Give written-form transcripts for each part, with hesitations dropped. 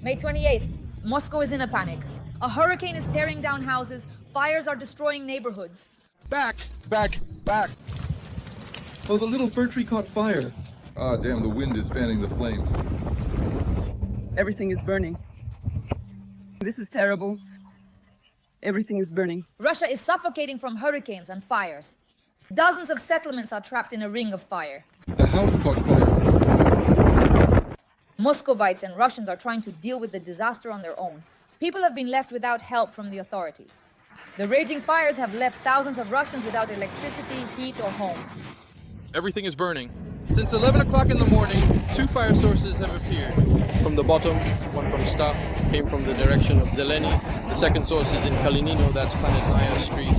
May 28th, Moscow is in a panic. A hurricane is tearing down houses, fires are destroying neighborhoods. Back! Oh, the little fir tree caught fire. Ah, damn, the wind is fanning the flames. Everything is burning. This is terrible. Everything is burning. Russia is suffocating from hurricanes and fires. Dozens of settlements are trapped in a ring of fire. The house caught fire. Muscovites and Russians are trying to deal with the disaster on their own. People have been left without help from the authorities. The raging fires have left thousands of Russians without electricity, heat, or homes. Everything is burning. Since 11 o'clock in the morning, 2 fire sources have appeared. From the bottom, one from Stop, came from the direction of Zeleny. The second source is in Kalinino, that's Planetnaya Street.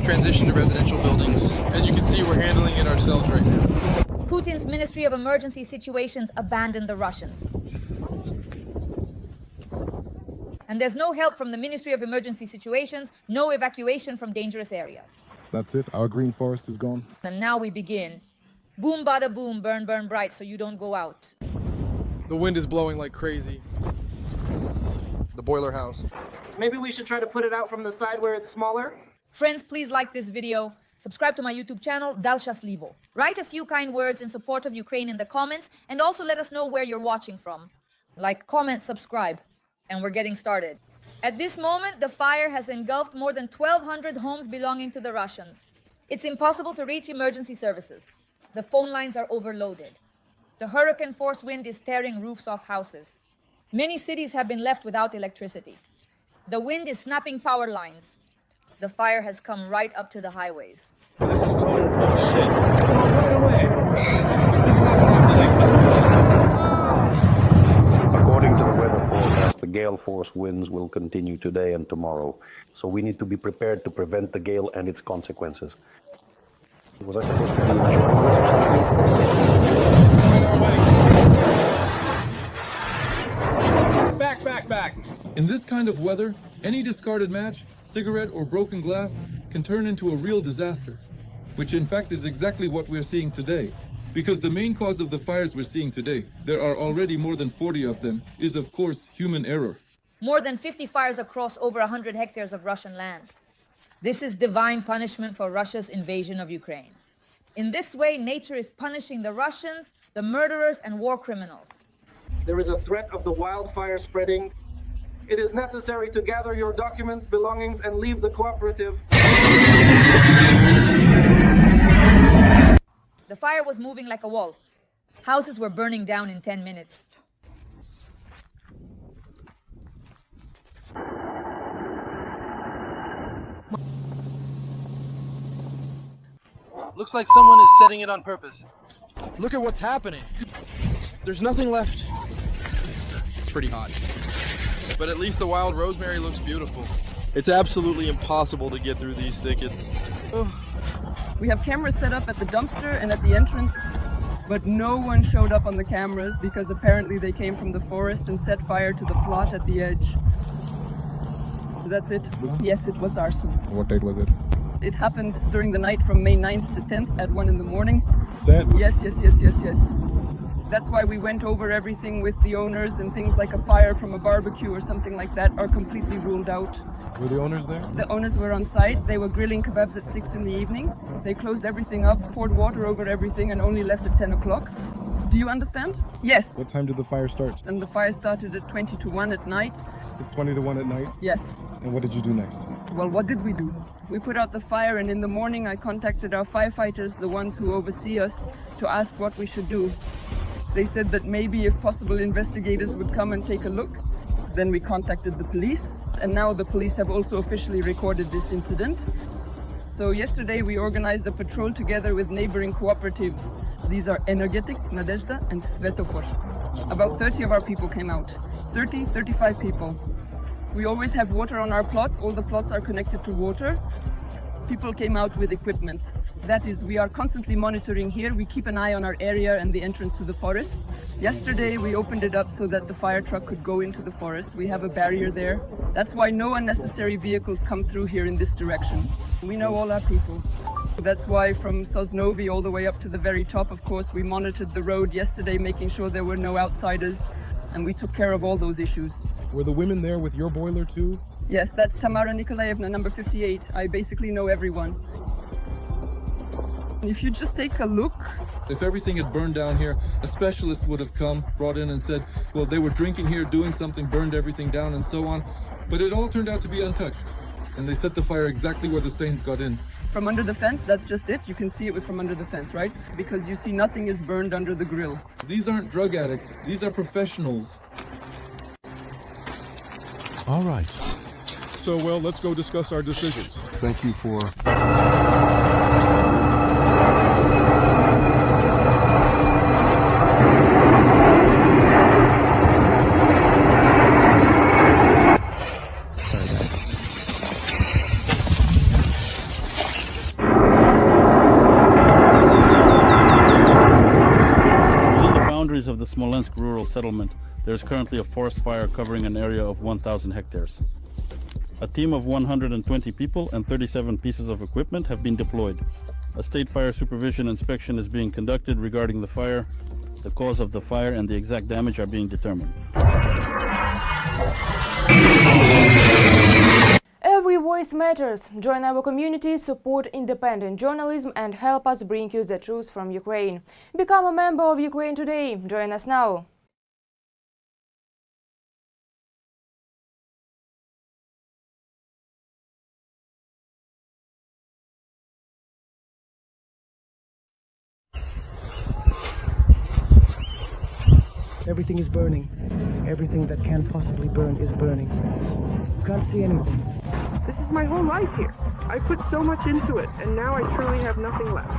Transition to residential buildings. As you can see, we're handling it ourselves right now. Putin's Ministry of Emergency Situations abandoned the Russians. And there's no help from the Ministry of Emergency Situations, no evacuation from dangerous areas. That's it? Our green forest is gone? And now we begin. Boom, bada boom, burn, burn bright, so you don't go out. The wind is blowing like crazy. The boiler house. Maybe we should try to put it out from the side where it's smaller? Friends, please like this video. Subscribe to my YouTube channel, Dasha. Write a few kind words in support of Ukraine in the comments, and also let us know where you're watching from. Like, comment, subscribe. And we're getting started. At this moment, the fire has engulfed more than 1,200 homes belonging to the Russians. It's impossible to reach emergency services. The phone lines are overloaded. The hurricane-force wind is tearing roofs off houses. Many cities have been left without electricity. The wind is snapping power lines. The fire has come right up to the highways. This is total bullshit. Right away. This is not happening. According to the weather forecast, the gale force winds will continue today and tomorrow. So we need to be prepared to prevent the gale and its consequences. Was I supposed to be enjoying this or Back. In this kind of weather, any discarded match, cigarette, or broken glass can turn into a real disaster, which in fact is exactly what we're seeing today. Because the main cause of the fires we're seeing today, there are already more than 40 of them, is of course human error. More than 50 fires across over 100 hectares of Russian land. This is divine punishment for Russia's invasion of Ukraine. In this way, nature is punishing the Russians, the murderers, and war criminals. There is a threat of the wildfire spreading. It is necessary to gather your documents, belongings, and leave the cooperative. The fire was moving like a wall. Houses were burning down in 10 minutes. Looks like someone is setting it on purpose. Look at what's happening. There's nothing left. It's pretty hot. But at least the wild rosemary looks beautiful. It's absolutely impossible to get through these thickets. Oh. We have cameras set up at the dumpster and at the entrance, but no one showed up on the cameras because apparently they came from the forest and set fire to the plot at the edge. That's it. Yes, it was arson. What date was it? It happened during the night from May 9th to 10th at 1 in the morning. Set? Yes. That's why we went over everything with the owners, and things like a fire from a barbecue or something like that are completely ruled out. Were the owners there? The owners were on site. They were grilling kebabs at 6 in the evening. They closed everything up, poured water over everything, and only left at 10 o'clock. Do you understand? Yes. What time did the fire start? And the fire started at 20 to 1 at night. It's 20 to 1 at night? Yes. And what did you do next? Well, what did we do? We put out the fire, and in the morning I contacted our firefighters, the ones who oversee us, to ask what we should do. They said that maybe if possible investigators would come and take a look. Then we contacted the police, and now the police have also officially recorded this incident. So yesterday we organized a patrol together with neighboring cooperatives. These are Energetic, Nadezhda, and Svetofor. About 30 of our people came out. 35 people. We always have water on our plots. All the plots are connected to water. People came out with equipment. That is, we are constantly monitoring here. We keep an eye on our area and the entrance to the forest. Yesterday we opened it up so that the fire truck could go into the forest. We have a barrier there. That's why no unnecessary vehicles come through here in this direction. We know all our people. That's why from Sosnovi all the way up to the very top, of course, we monitored the road yesterday, making sure there were no outsiders. and we took care of all those issues. Were the women there with your boiler too? Yes, that's Tamara Nikolaevna, number 58. I basically know everyone. If you just take a look... If everything had burned down here, a specialist would have come, brought in and said, well, they were drinking here, doing something, burned everything down and so on. But it all turned out to be untouched. And they set the fire exactly where the stains got in. From under the fence, that's just it. You can see it was from under the fence, right? Because you see nothing is burned under the grill. These aren't drug addicts. These are professionals. All right. So, well, let's go discuss our decisions. Thank you for... Of the Smolensk rural settlement, there is currently a forest fire covering an area of 1,000 hectares. A team of 120 people and 37 pieces of equipment have been deployed. A state fire supervision inspection is being conducted regarding the fire. The cause of the fire and the exact damage are being determined. Every voice matters. Join our community, support independent journalism and help us bring you the truth from Ukraine. Become a member of Ukraine Today. Join us now. Everything is burning. Everything that can possibly burn is burning. You can't see anything. This is my whole life here. I put so much into it, and now I truly have nothing left.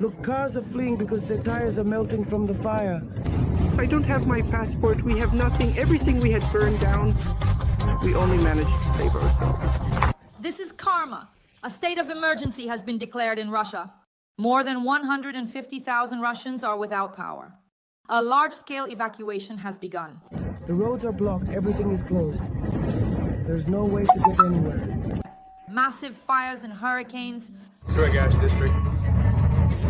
Look, cars are fleeing because their tires are melting from the fire. I don't have my passport. We have nothing. Everything we had burned down. We only managed to save ourselves. This is karma. A state of emergency has been declared in Russia. More than 150,000 Russians are without power. A large-scale evacuation has begun. The roads are blocked. Everything is closed. There's no way to get anywhere. Massive fires and hurricanes. Gas district.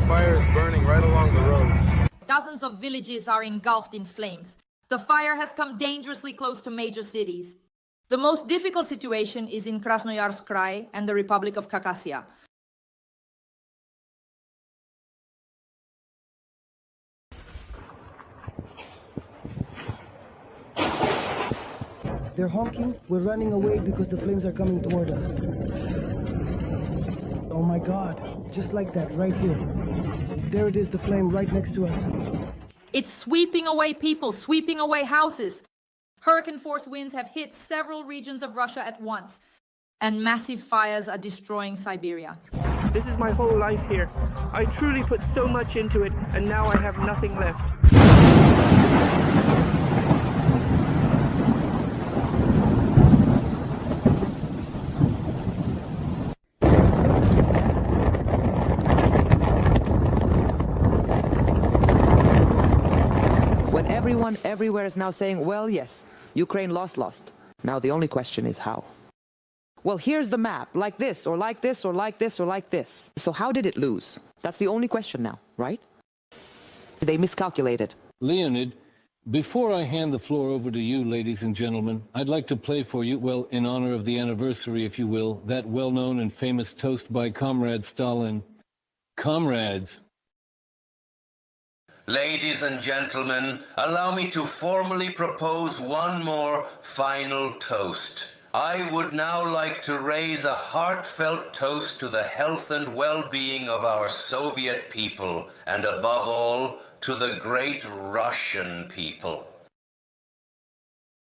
Fire is burning right along the road. Dozens of villages are engulfed in flames. The fire has come dangerously close to major cities. The most difficult situation is in Krasnoyarsk Krai and the Republic of Khakassia. They're honking. We're running away because the flames are coming toward us. Oh my God. Just like that, right here. There it is, the flame right next to us. It's sweeping away people, sweeping away houses. Hurricane-force winds have hit several regions of Russia at once, and massive fires are destroying Siberia. This is my whole life here. I truly put so much into it, and now I have nothing left. Everyone everywhere is now saying, well, yes, Ukraine lost. Now the only question is how. Well, here's the map, like this, or like this, or like this, or like this. So how did it lose? That's the only question now, right? They miscalculated. Leonid, before I hand the floor over to you, ladies and gentlemen, I'd like to play for you, well, in honor of the anniversary, if you will, that well-known and famous toast by Comrade Stalin. Comrades. Ladies and gentlemen, allow me to formally propose one more final toast. I would now like to raise a heartfelt toast to the health and well-being of our Soviet people, and above all, to the great Russian people.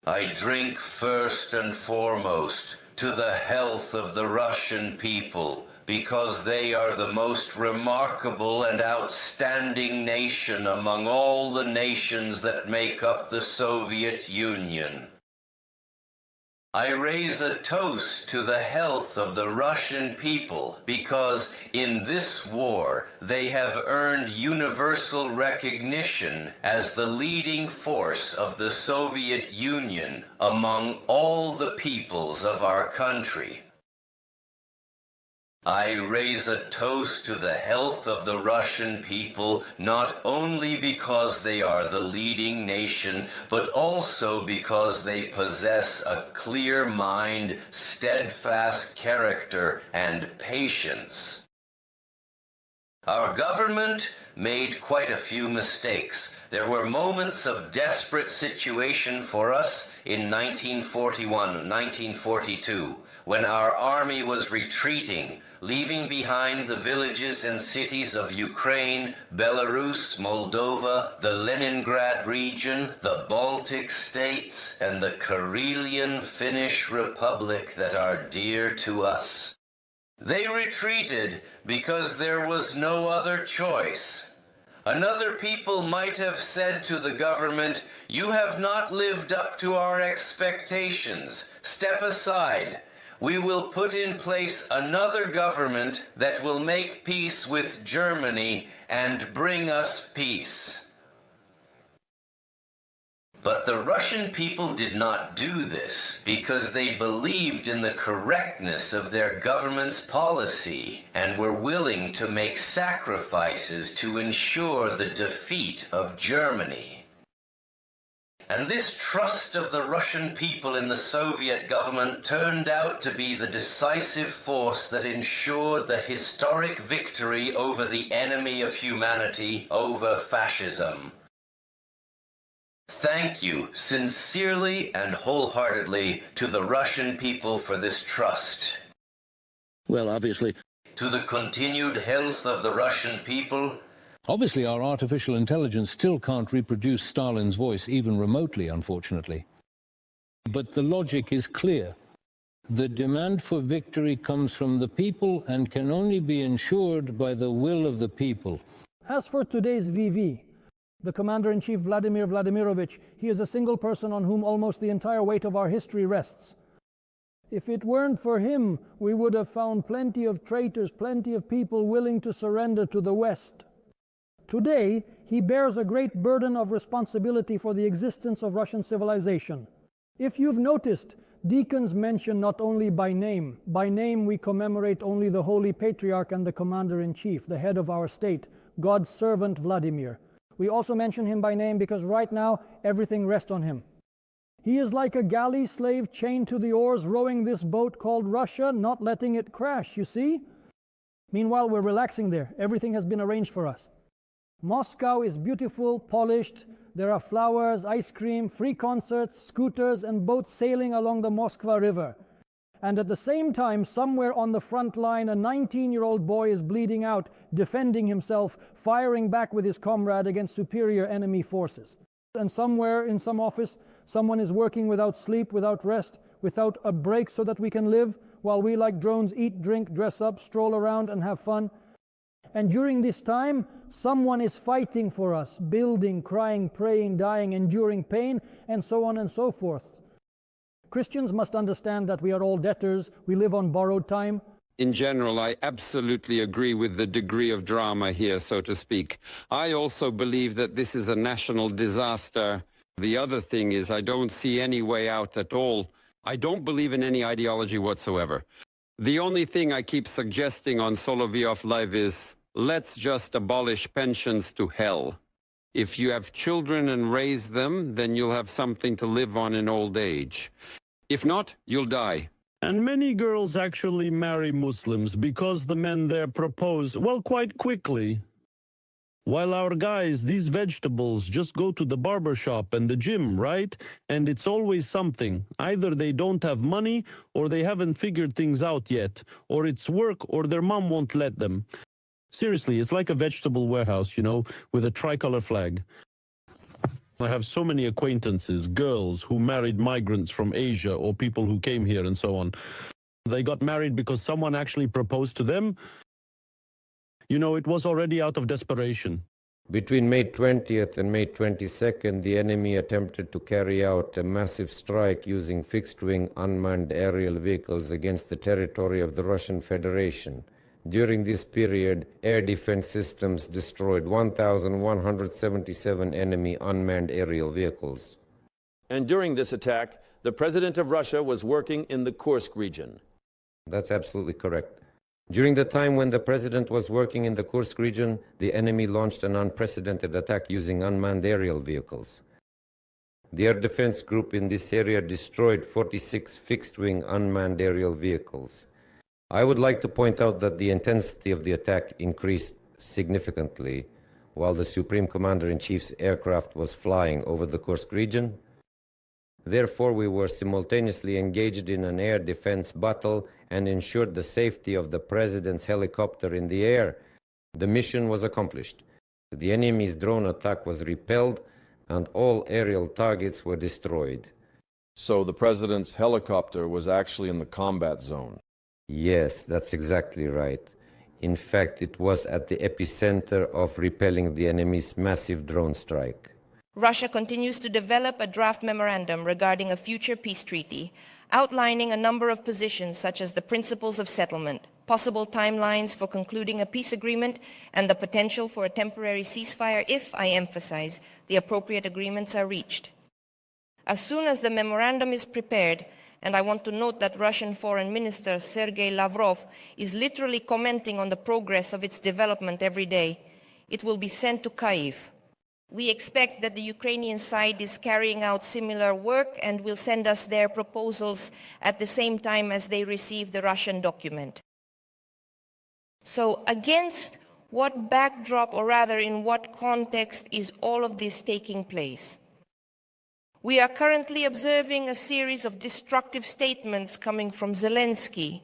I drink first and foremost to the health of the Russian people, because they are the most remarkable and outstanding nation among all the nations that make up the Soviet Union. I raise a toast to the health of the Russian people because in this war they have earned universal recognition as the leading force of the Soviet Union among all the peoples of our country. I raise a toast to the health of the Russian people, not only because they are the leading nation, but also because they possess a clear mind, steadfast character, and patience. Our government made quite a few mistakes. There were moments of desperate situation for us in 1941, 1942, when our army was retreating, leaving behind the villages and cities of Ukraine, Belarus, Moldova, the Leningrad region, the Baltic states, and the Karelian Finnish Republic that are dear to us. They retreated because there was no other choice. Another people might have said to the government, "You have not lived up to our expectations. Step aside. We will put in place another government that will make peace with Germany and bring us peace." But the Russian people did not do this because they believed in the correctness of their government's policy and were willing to make sacrifices to ensure the defeat of Germany. And this trust of the Russian people in the Soviet government turned out to be the decisive force that ensured the historic victory over the enemy of humanity, over fascism. Thank you sincerely and wholeheartedly to the Russian people for this trust. Well, obviously. To the continued health of the Russian people. Obviously, our artificial intelligence still can't reproduce Stalin's voice, even remotely, unfortunately. But the logic is clear. The demand for victory comes from the people and can only be ensured by the will of the people. As for today's VV, the Commander-in-Chief Vladimir Vladimirovich, he is a single person on whom almost the entire weight of our history rests. If it weren't for him, we would have found plenty of traitors, plenty of people willing to surrender to the West. Today, he bears a great burden of responsibility for the existence of Russian civilization. If you've noticed, deacons mention not only by name. By name we commemorate only the Holy Patriarch and the Commander-in-Chief, the head of our state, God's servant Vladimir. We also mention him by name because right now everything rests on him. He is like a galley slave chained to the oars, rowing this boat called Russia, not letting it crash, you see? Meanwhile, we're relaxing there. Everything has been arranged for us. Moscow is beautiful, polished. There are flowers, ice cream, free concerts, scooters, and boats sailing along the Moskva River. And at the same time, somewhere on the front line, a 19-year-old boy is bleeding out, defending himself, firing back with his comrade against superior enemy forces. And somewhere in some office, someone is working without sleep, without rest, without a break so that we can live, while we like drones eat, drink, dress up, stroll around, and have fun. And during this time, someone is fighting for us, building, crying, praying, dying, enduring pain, and so on and so forth. Christians must understand that we are all debtors, we live on borrowed time. In general, I absolutely agree with the degree of drama here, so to speak. I also believe that this is a national disaster. The other thing is I don't see any way out at all. I don't believe in any ideology whatsoever. The only thing I keep suggesting on Solovyov Live is, let's just abolish pensions to hell. If you have children and raise them, then you'll have something to live on in old age. If not, you'll die. And many girls actually marry Muslims because the men there propose, well, quite quickly. While our guys, these vegetables, just go to the barber shop and the gym, right? And it's always something. Either they don't have money, or they haven't figured things out yet, or it's work, or their mom won't let them. Seriously, it's like a vegetable warehouse, you know, with a tricolor flag. I have so many acquaintances, girls who married migrants from Asia or people who came here and so on. They got married because someone actually proposed to them. You know, it was already out of desperation. Between May 20th and May 22nd, the enemy attempted to carry out a massive strike using fixed-wing unmanned aerial vehicles against the territory of the Russian Federation. During this period, air defense systems destroyed 1,177 enemy unmanned aerial vehicles. And during this attack, the president of Russia was working in the Kursk region. That's absolutely correct. During the time when the president was working in the Kursk region, the enemy launched an unprecedented attack using unmanned aerial vehicles. The air defense group in this area destroyed 46 fixed-wing unmanned aerial vehicles. I would like to point out that the intensity of the attack increased significantly while the Supreme Commander-in-Chief's aircraft was flying over the Kursk region. Therefore, we were simultaneously engaged in an air defense battle and ensured the safety of the president's helicopter in the air. The mission was accomplished. The enemy's drone attack was repelled and all aerial targets were destroyed. So the president's helicopter was actually in the combat zone? Yes, that's exactly right. In fact, it was at the epicenter of repelling the enemy's massive drone strike. Russia continues to develop a draft memorandum regarding a future peace treaty, outlining a number of positions such as the principles of settlement, possible timelines for concluding a peace agreement, and the potential for a temporary ceasefire if, I emphasize, the appropriate agreements are reached. As soon as the memorandum is prepared, and I want to note that Russian Foreign Minister Sergei Lavrov is literally commenting on the progress of its development every day, it will be sent to Kyiv. We expect that the Ukrainian side is carrying out similar work and will send us their proposals at the same time as they receive the Russian document. So against what backdrop, or rather in what context, is all of this taking place? We are currently observing a series of destructive statements coming from Zelensky,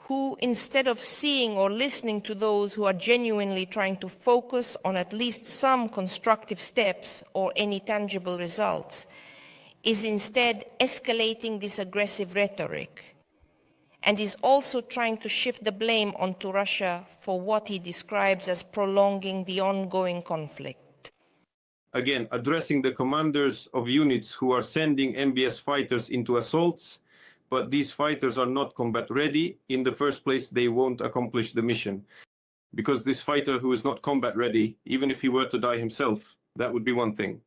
who, instead of seeing or listening to those who are genuinely trying to focus on at least some constructive steps or any tangible results, is instead escalating this aggressive rhetoric, and is also trying to shift the blame onto Russia for what he describes as prolonging the ongoing conflict. Again, addressing the commanders of units who are sending MBS fighters into assaults, but these fighters are not combat ready. In the first place, they won't accomplish the mission. Because this fighter who is not combat ready, even if he were to die himself, that would be one thing.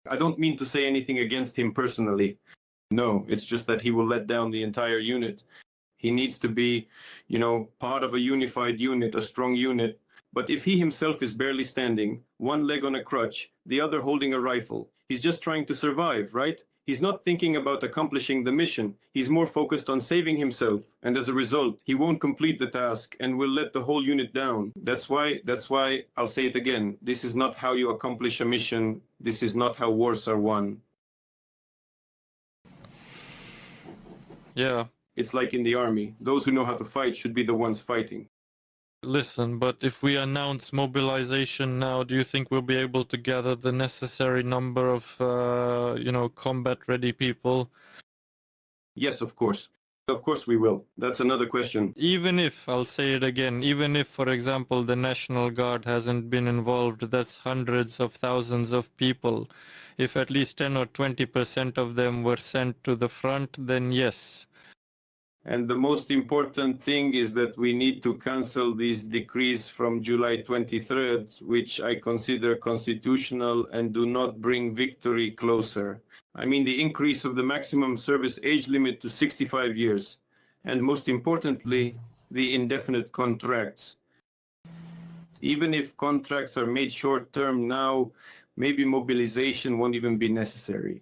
I don't mean to say anything against him personally. No, it's just that he will let down the entire unit. He needs to be, part of a unified unit, a strong unit. But if he himself is barely standing, one leg on a crutch, the other holding a rifle, he's just trying to survive, right? He's not thinking about accomplishing the mission. He's more focused on saving himself. And as a result, he won't complete the task and will let the whole unit down. That's why I'll say it again. This is not how you accomplish a mission. This is not how wars are won. Yeah. It's like in the army. Those who know how to fight should be the ones fighting. Listen, but if we announce mobilization now, do you think we'll be able to gather the necessary number of, combat-ready people? Yes, of course. Of course we will. That's another question. Even if, I'll say it again, even if, for example, the National Guard hasn't been involved, that's hundreds of thousands of people. If at least 10 or 20% of them were sent to the front, then yes. And the most important thing is that we need to cancel these decrees from July 23rd, which I consider constitutional and do not bring victory closer. I mean the increase of the maximum service age limit to 65 years. And most importantly, the indefinite contracts. Even if contracts are made short-term now, maybe mobilization won't even be necessary.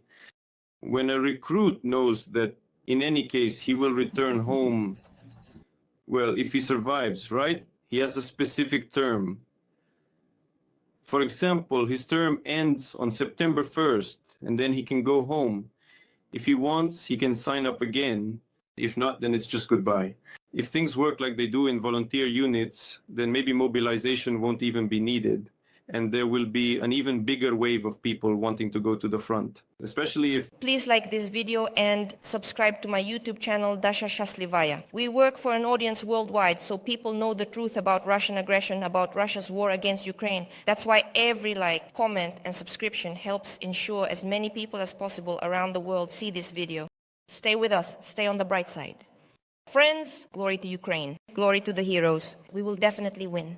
When a recruit knows that in any case, he will return home, well, if he survives, right? He has a specific term. For example, his term ends on September 1st, and then he can go home. If he wants, he can sign up again. If not, then it's just goodbye. If things work like they do in volunteer units, then maybe mobilization won't even be needed. And there will be an even bigger wave of people wanting to go to the front, especially if... Please like this video and subscribe to my YouTube channel, Dasha Shaslivaya. We work for an audience worldwide, so people know the truth about Russian aggression, about Russia's war against Ukraine. That's why every like, comment, and subscription helps ensure as many people as possible around the world see this video. Stay with us. Stay on the bright side. Friends, glory to Ukraine. Glory to the heroes. We will definitely win.